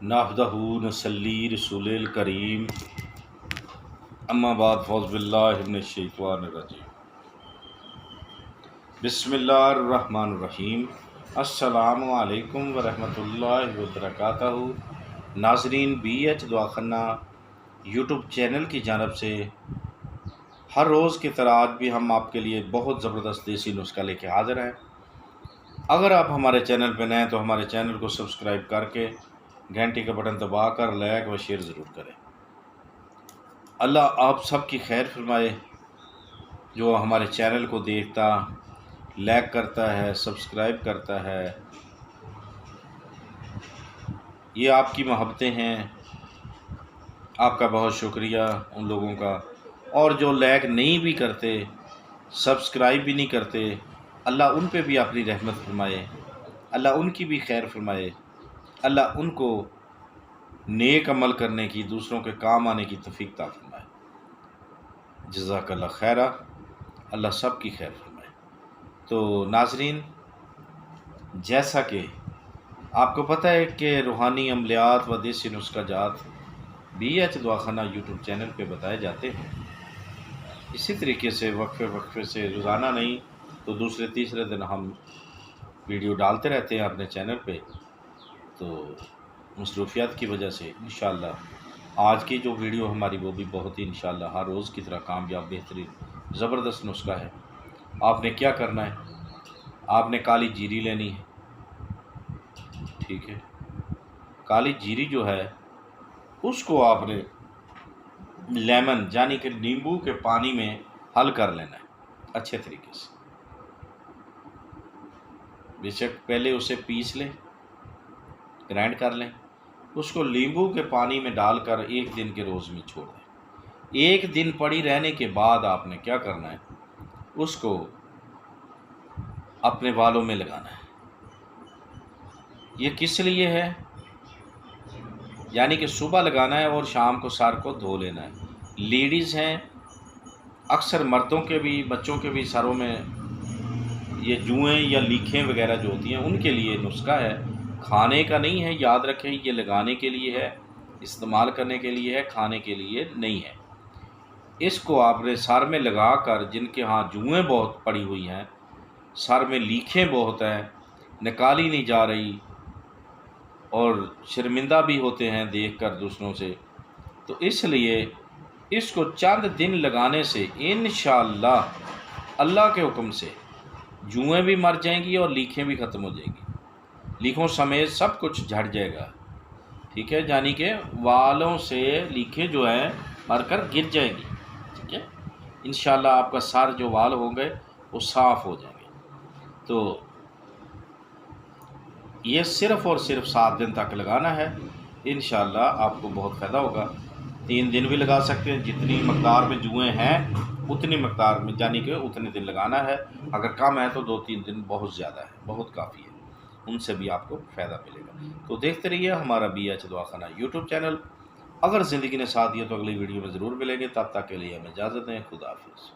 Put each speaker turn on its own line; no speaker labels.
نحمدہ نصلی رسول الکریم اما بعد فاعوذ باللہ من الشیطان الرجیم بسم اللہ الرحمن الرحیم السلام علیکم ورحمۃ اللہ وبرکاتہ۔ ناظرین، بی ایچ دعاخانہ یوٹیوب چینل کی جانب سے ہر روز کی طرح آج بھی ہم آپ کے لیے بہت زبردست دیسی نسخہ لے کے حاضر ہیں۔ اگر آپ ہمارے چینل پہ نئے ہیں تو ہمارے چینل کو سبسکرائب کر کے گھنٹی کا بٹن دبا کر لائک و شیئر ضرور کریں۔ اللہ آپ سب کی خیر فرمائے۔ جو ہمارے چینل کو دیکھتا، لائک کرتا ہے، سبسکرائب کرتا ہے، یہ آپ کی محبتیں ہیں۔ آپ کا بہت شکریہ ان لوگوں کا، اور جو لائک نہیں بھی کرتے، سبسکرائب بھی نہیں کرتے، اللہ ان پہ بھی اپنی رحمت فرمائے، اللہ ان کی بھی خیر فرمائے، اللہ ان کو نیک عمل کرنے کی، دوسروں کے کام آنے کی توفیق عطا فرمائے۔ جزاک اللہ خیرہ، اللہ سب کی خیر فرمائے۔ تو ناظرین، جیسا کہ آپ کو پتہ ہے کہ روحانی عملیات و دیسی نسخہ جات بی ایچ دعاخانہ یوٹیوب چینل پہ بتائے جاتے ہیں۔ اسی طریقے سے وقفے سے روزانہ نہیں تو دوسرے تیسرے دن ہم ویڈیو ڈالتے رہتے ہیں اپنے چینل پہ۔ تو مصروفیات کی وجہ سے انشاءاللہ آج کی جو ویڈیو ہماری وہ بھی بہت ہی انشاءاللہ ہر روز کی طرح کامیاب، بہترین، زبردست نسخہ ہے۔ آپ نے کیا کرنا ہے؟ آپ نے کالی جیری لینی ہے، ٹھیک ہے؟ کالی جیری جو ہے اس کو آپ نے لیمن یعنی کہ نیمبو کے پانی میں حل کر لینا ہے اچھے طریقے سے۔ بے شک پہلے اسے پیس لیں، گرائنڈ کر لیں، اس کو لیمبو کے پانی میں ڈال کر ایک دن کے روز میں چھوڑ دیں۔ ایک دن پڑی رہنے کے بعد آپ نے کیا کرنا ہے؟ اس کو اپنے بالوں میں لگانا ہے۔ یہ کس لیے ہے؟ یعنی کہ صبح لگانا ہے اور شام کو سر کو دھو لینا ہے۔ لیڈیز ہیں، اکثر مردوں کے بھی، بچوں کے بھی سروں میں یہ جوئیں یا لیکھیں وغیرہ جو ہوتی ہیں، ان کے لیے نسخہ ہے، کھانے کا نہیں ہے، یاد رکھیں، یہ لگانے کے لیے ہے، استعمال کرنے کے لیے ہے، کھانے کے لیے نہیں ہے۔ اس کو آپ نے سر میں لگا کر، جن کے ہاں جوئیں بہت پڑی ہوئی ہیں، سر میں لیکھیں بہت ہیں، نکالی نہیں جا رہی، اور شرمندہ بھی ہوتے ہیں دیکھ کر دوسروں سے، تو اس لیے اس کو چند دن لگانے سے انشاءاللہ اللہ کے حکم سے جوئیں بھی مر جائیں گی اور لیکھیں بھی ختم ہو جائیں گی۔ لیکھوں سمیت سب کچھ جھڑ جائے گا، ٹھیک ہے؟ یعنی کہ والوں سے لیکھیں جو ہیں مر کر گر جائیں گی، ٹھیک ہے؟ انشاءاللہ آپ کا سر جو وال ہوں گے وہ صاف ہو جائیں گے۔ تو یہ صرف اور صرف 7 دن تک لگانا ہے، انشاءاللہ آپ کو بہت فائدہ ہوگا۔ 3 دن بھی لگا سکتے ہیں، جتنی مقدار میں جوئیں ہیں اتنی مقدار میں، یعنی کہ اتنے دن لگانا ہے۔ اگر کم ہے تو 2-3 دن بہت زیادہ ہے، بہت کافی ہے، ان سے بھی آپ کو فائدہ ملے گا۔ تو دیکھتے رہیے ہمارا بی ایچ دعاخانہ یوٹیوب چینل۔ اگر زندگی نے ساتھ دیا تو اگلی ویڈیو میں ضرور ملیں گے، تب تک کے لیے ہمیں اجازت دیں۔ خدا حافظ۔